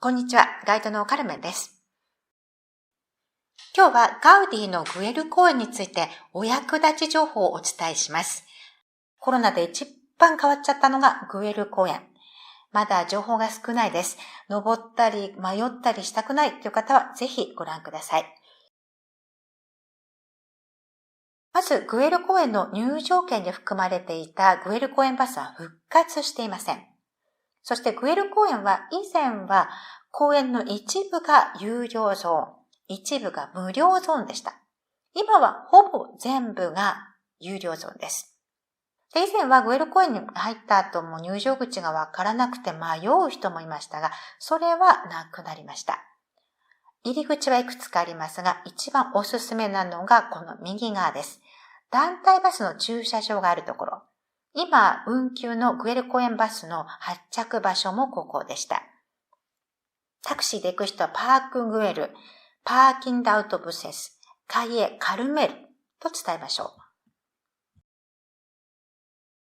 こんにちは、ガイドのカルメンです。今日はガウディのグエル公園についてお役立ち情報をお伝えします。コロナで一番変わっちゃったのがグエル公園。まだ情報が少ないです。登ったり迷ったりしたくないという方はぜひご覧ください。まず、グエル公園の入場券に含まれていたグエル公園バスは復活していません。そしてグエル公園は以前は公園の一部が有料ゾーン、一部が無料ゾーンでした。今はほぼ全部が有料ゾーンです。で、以前はグエル公園に入った後も入場口がわからなくて迷う人もいましたが、それはなくなりました。入り口はいくつかありますが、一番おすすめなのがこの右側です。団体バスの駐車場があるところ。今、運休のグエル公園バスの発着場所もここでした。タクシーで行く人はパークグエル、パーキングアウトブセス、カイエ・カルメルと伝えましょう。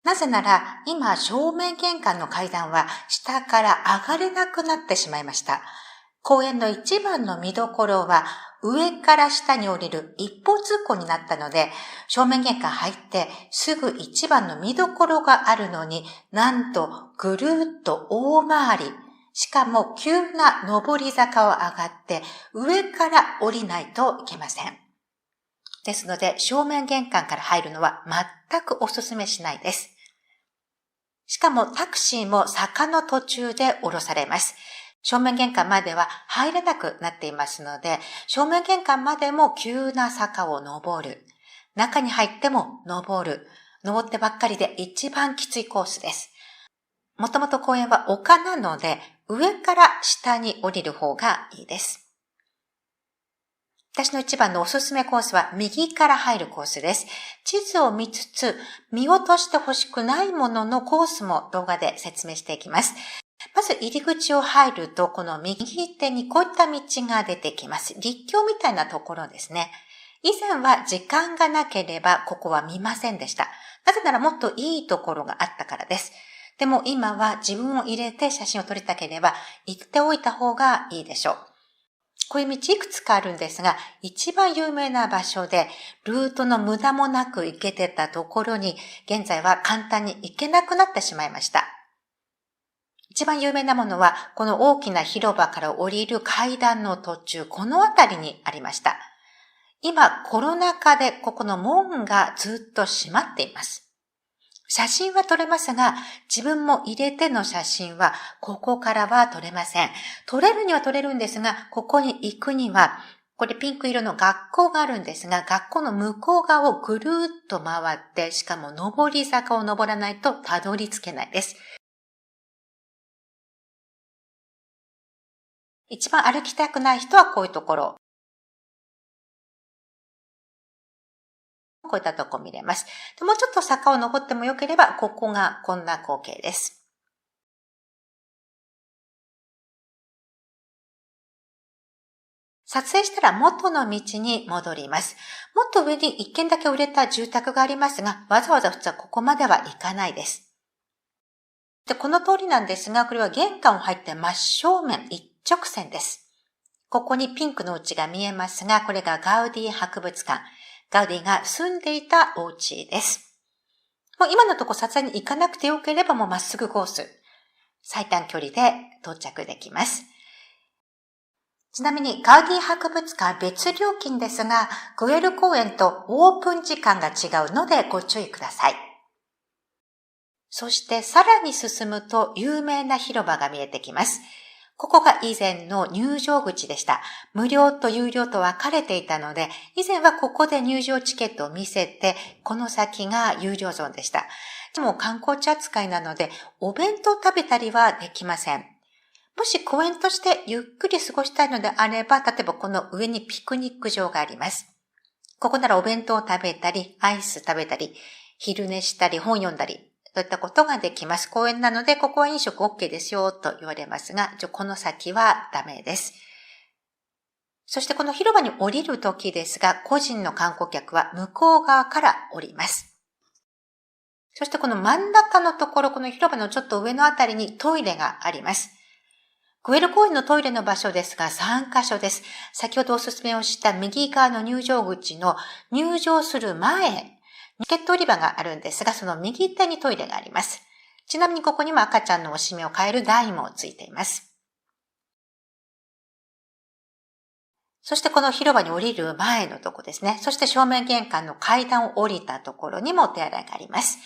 なぜなら、今、正面玄関の階段は下から上がれなくなってしまいました。公園の一番の見どころは、上から下に降りる一方通行になったので、正面玄関入ってすぐ一番の見どころがあるのに、なんとぐるーっと大回り、しかも急な上り坂を上がって上から降りないといけません。ですので、正面玄関から入るのは全くお勧めしないです。しかもタクシーも坂の途中で降ろされます。正面玄関までは入れなくなっていますので、正面玄関までも急な坂を登る。中に入っても登る。登ってばっかりで一番きついコースです。もともと公園は丘なので、上から下に降りる方がいいです。私の一番のおすすめコースは右から入るコースです。地図を見つつ、見落としてほしくないもののコースも動画で説明していきます。まず入り口を入ると、この右手にこういった道が出てきます。立教みたいなところですね。以前は時間がなければここは見ませんでした。なぜならもっといいところがあったからです。でも今は自分を入れて写真を撮りたければ行っておいた方がいいでしょう。こういう道いくつかあるんですが、一番有名な場所でルートの無駄もなく行けてたところに、現在は簡単に行けなくなってしまいました。一番有名なものは、この大きな広場から降りる階段の途中、この辺りにありました。今、コロナ禍でここの門がずっと閉まっています。写真は撮れますが、自分も入れての写真は、ここからは撮れません。撮れるには撮れるんですが、ここに行くには、これピンク色の学校があるんですが、学校の向こう側をぐるーっと回って、しかも上り坂を登らないとたどり着けないです。一番歩きたくない人はこういうところ。こういったとこ見れます。でもうちょっと坂を登ってもよければ、ここがこんな光景です。撮影したら元の道に戻ります。もっと上に一軒だけ売れた住宅がありますが、わざわざ普通はここまでは行かないです。で、この通りなんですが、これは玄関を入って真正面一直線です。ここにピンクの家が見えますが、これがガウディ博物館。ガウディが住んでいたお家です。もう今のとこ撮影に行かなくてよければもうまっすぐコース。最短距離で到着できます。ちなみにガウディ博物館は別料金ですが、グエル公園とオープン時間が違うのでご注意ください。そしてさらに進むと有名な広場が見えてきます。ここが以前の入場口でした。無料と有料と分かれていたので、以前はここで入場チケットを見せて、この先が有料ゾーンでした。でも観光地扱いなので、お弁当食べたりはできません。もし公園としてゆっくり過ごしたいのであれば、例えばこの上にピクニック場があります。ここならお弁当を食べたり、アイス食べたり、昼寝したり、本読んだり、といったことができます。公園なので、ここは飲食 OK ですよと言われますが、この先はダメです。そしてこの広場に降りるときですが、個人の観光客は向こう側から降ります。そしてこの真ん中のところ、この広場のちょっと上のあたりにトイレがあります。グエル公園のトイレの場所ですが3カ所です。先ほどお勧めをした右側の入場口の入場する前、チケット売り場があるんですが、その右手にトイレがあります。ちなみにここにも赤ちゃんのおしめを変える台もついています。そしてこの広場に降りる前のとこですね。そして正面玄関の階段を降りたところにもお手洗いがあります。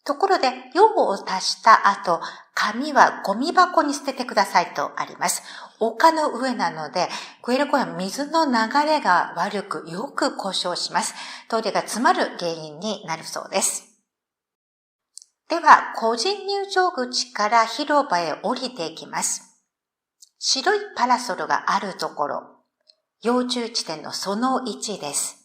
ところで、用を足した後、紙はゴミ箱に捨ててくださいとあります。丘の上なので、グエル公園は水の流れが悪く、よく故障します。トイレが詰まる原因になるそうです。では、個人入場口から広場へ降りていきます。白いパラソルがあるところ、要注意地点のその1です。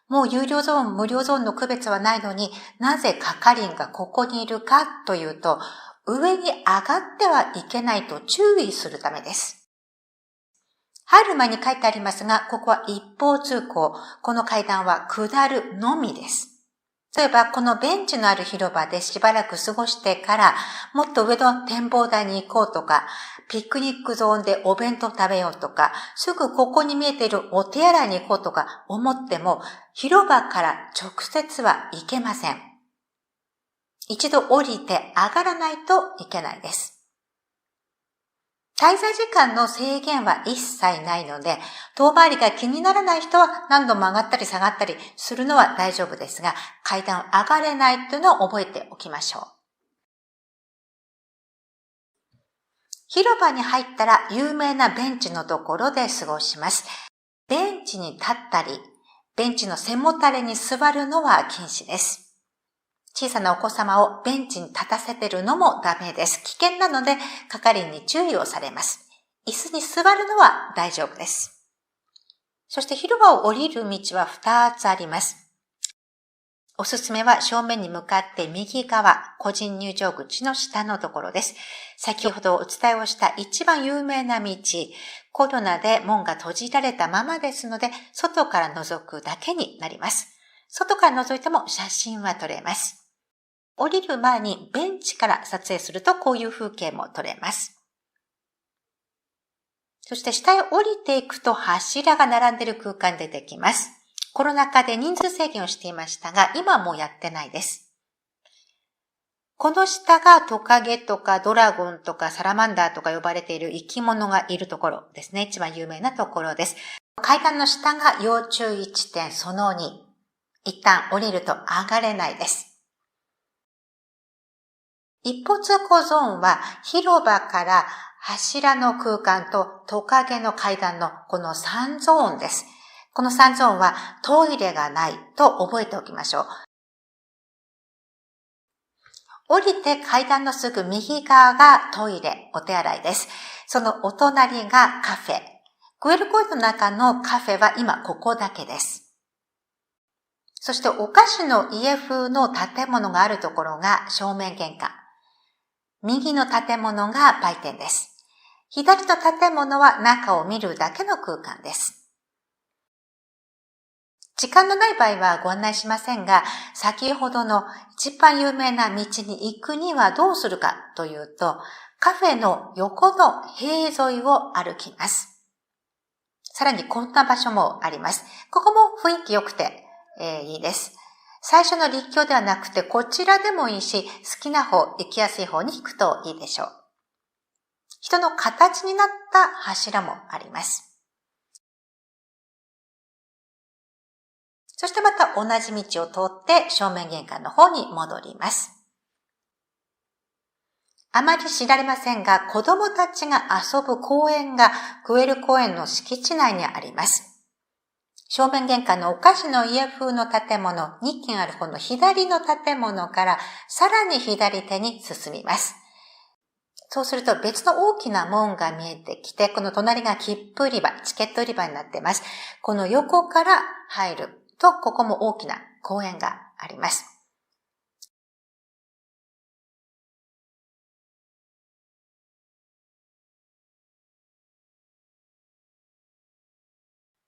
もう有料ゾーン、無料ゾーンの区別はないのになぜ係員がここにいるかというと、上に上がってはいけないと注意するためです。入る前に書いてありますが、ここは一方通行。この階段は下るのみです。例えば、このベンチのある広場でしばらく過ごしてから、もっと上の展望台に行こうとか、ピクニックゾーンでお弁当食べようとか、すぐここに見えているお手洗いに行こうとか思っても、広場から直接は行けません。一度降りて上がらないといけないです。滞在時間の制限は一切ないので、遠回りが気にならない人は何度も上がったり下がったりするのは大丈夫ですが、階段を上がれないというのを覚えておきましょう。広場に入ったら有名なベンチのところで過ごします。ベンチに立ったり、ベンチの背もたれに座るのは禁止です。小さなお子様をベンチに立たせてるのもダメです。危険なので係員に注意をされます。椅子に座るのは大丈夫です。そして広場を降りる道は2つあります。おすすめは正面に向かって右側、個人入場口の下のところです。先ほどお伝えをした一番有名な道、コロナで門が閉じられたままですので、外から覗くだけになります。外から覗いても写真は撮れます。降りる前にベンチから撮影するとこういう風景も撮れます。そして下へ降りていくと柱が並んでいる空間出てきます。コロナ禍で人数制限をしていましたが、今はもうやってないです。この下がトカゲとかドラゴンとかサラマンダーとか呼ばれている生き物がいるところですね。一番有名なところです。階段の下が要注意地点その2。一旦降りると上がれないです。一方通行ゾーンは広場から柱の空間とトカゲの階段のこの3ゾーンです。この3ゾーンはトイレがないと覚えておきましょう。降りて階段のすぐ右側がトイレ、お手洗いです。そのお隣がカフェ。グエル公園の中のカフェは今ここだけです。そしてお菓子の家風の建物があるところが正面玄関。右の建物が売店です。左の建物は中を見るだけの空間です。時間のない場合はご案内しませんが、先ほどの一番有名な道に行くにはどうするかというと、カフェの横の塀沿いを歩きます。さらにこんな場所もあります。ここも雰囲気良くて、いいです。最初の立教ではなくてこちらでもいいし、好きな方、行きやすい方に行くといいでしょう。人の形になった柱もあります。そしてまた同じ道を通って正面玄関の方に戻ります。あまり知られませんが、子供たちが遊ぶ公園がグエル公園の敷地内にあります。正面玄関のお菓子の家風の建物、2軒ある方の左の建物からさらに左手に進みます。そうすると別の大きな門が見えてきて、この隣が切符売り場、チケット売り場になっています。この横から入ると、ここも大きな公園があります。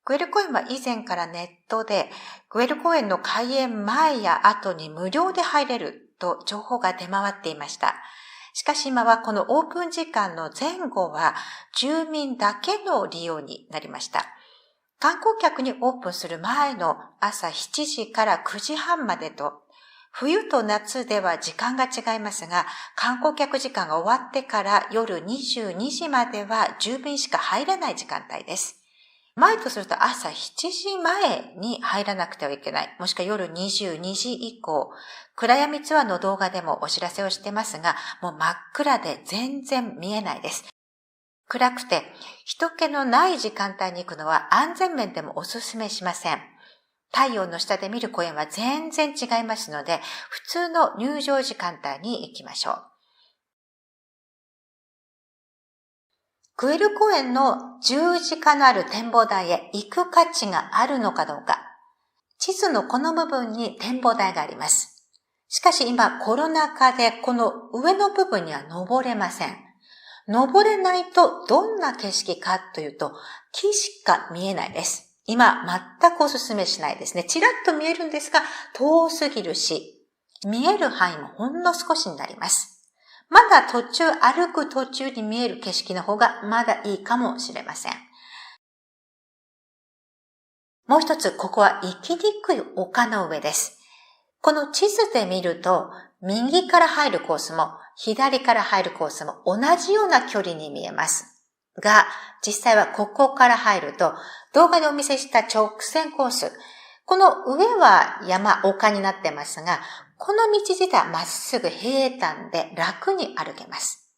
グエル公園は以前からネットで、グエル公園の開園前や後に無料で入れると情報が出回っていました。しかし今はこのオープン時間の前後は住民だけの利用になりました。観光客にオープンする前の朝7時から9時半までと、冬と夏では時間が違いますが、観光客時間が終わってから夜22時までは住民しか入れない時間帯です。前とすると朝7時前に入らなくてはいけない。もしくは夜22時以降。暗闇ツアーの動画でもお知らせをしてますが、もう真っ暗で全然見えないです。暗くて人気のない時間帯に行くのは安全面でもおすすめしません。太陽の下で見る公園は全然違いますので、普通の入場時間帯に行きましょう。グエル公園の十字架のある展望台へ行く価値があるのかどうか。地図のこの部分に展望台があります。しかし今コロナ禍でこの上の部分には登れません。登れないとどんな景色かというと、木しか見えないです。今全くおすすめしないですね。ちらっと見えるんですが遠すぎるし、見える範囲もほんの少しになります。まだ歩く途中に見える景色の方がまだいいかもしれません。もう一つ、ここは行きにくい丘の上です。この地図で見ると、右から入るコースも左から入るコースも同じような距離に見えます。が、実際はここから入ると、動画でお見せした直線コース、この上は丘になってますが、この道自体はまっすぐ平坦で楽に歩けます。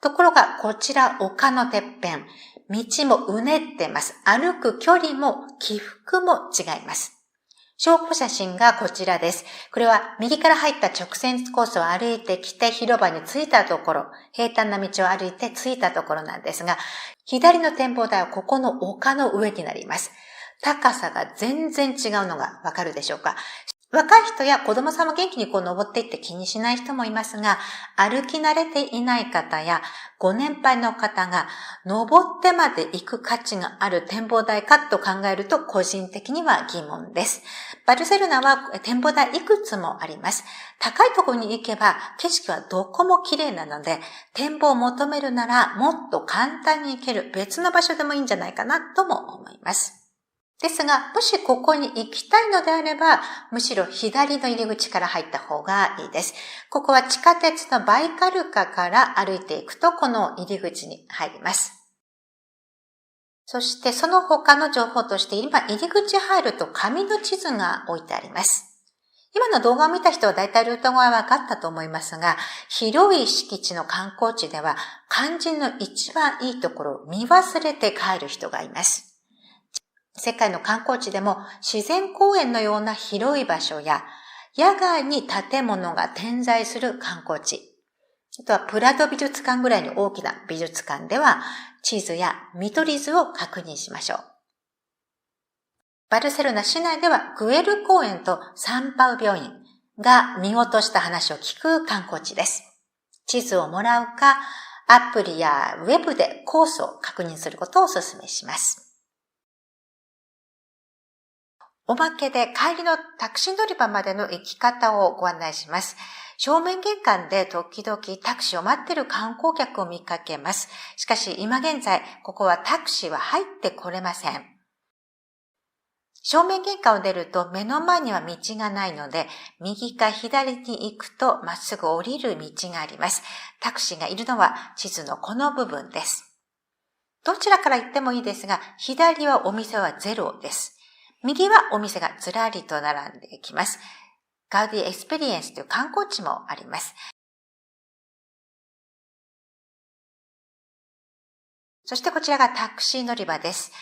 ところがこちら丘のてっぺん、道もうねってます。歩く距離も起伏も違います。証拠写真がこちらです。これは右から入った直線コースを歩いてきて広場に着いたところ、平坦な道を歩いて着いたところなんですが、左の展望台はここの丘の上になります。高さが全然違うのがわかるでしょうか。若い人や子供さんも元気に登っていって気にしない人もいますが、歩き慣れていない方やご年配の方が登ってまで行く価値がある展望台かと考えると個人的には疑問です。バルセロナは展望台いくつもあります。高いところに行けば景色はどこも綺麗なので、展望を求めるならもっと簡単に行ける別の場所でもいいんじゃないかなとも思います。ですが、もしここに行きたいのであれば、むしろ左の入り口から入った方がいいです。ここは地下鉄のバイカルカから歩いていくと、この入り口に入ります。そしてその他の情報として、今入り口入ると紙の地図が置いてあります。今の動画を見た人は大体ルートが分かったと思いますが、広い敷地の観光地では肝心の一番いいところを見忘れて帰る人がいます。世界の観光地でも自然公園のような広い場所や野外に建物が点在する観光地、あとはプラド美術館ぐらいに大きな美術館では地図や見取り図を確認しましょう。バルセロナ市内ではグエル公園とサンパウ病院が見事した話を聞く観光地です。地図をもらうかアプリやウェブでコースを確認することをお勧めします。おまけで帰りのタクシー乗り場までの行き方をご案内します。正面玄関で時々タクシーを待っている観光客を見かけます。しかし今現在、ここはタクシーは入ってこれません。正面玄関を出ると目の前には道がないので、右か左に行くとまっすぐ降りる道があります。タクシーがいるのは地図のこの部分です。どちらから行ってもいいですが、左はお店はゼロです。右はお店がずらりと並んでいきます。ガウディエクスペリエンスという観光地もあります。そしてこちらがタクシー乗り場です。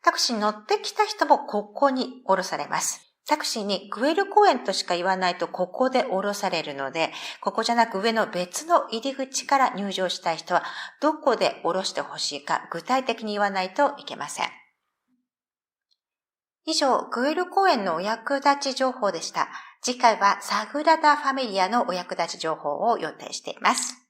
タクシーに乗ってきた人もここに降ろされます。タクシーにグエル公園としか言わないとここで降ろされるので、ここじゃなく上の別の入り口から入場したい人はどこで降ろしてほしいか具体的に言わないといけません。以上、グエル公園のお役立ち情報でした。次回はサグラダ・ファミリアのお役立ち情報を予定しています。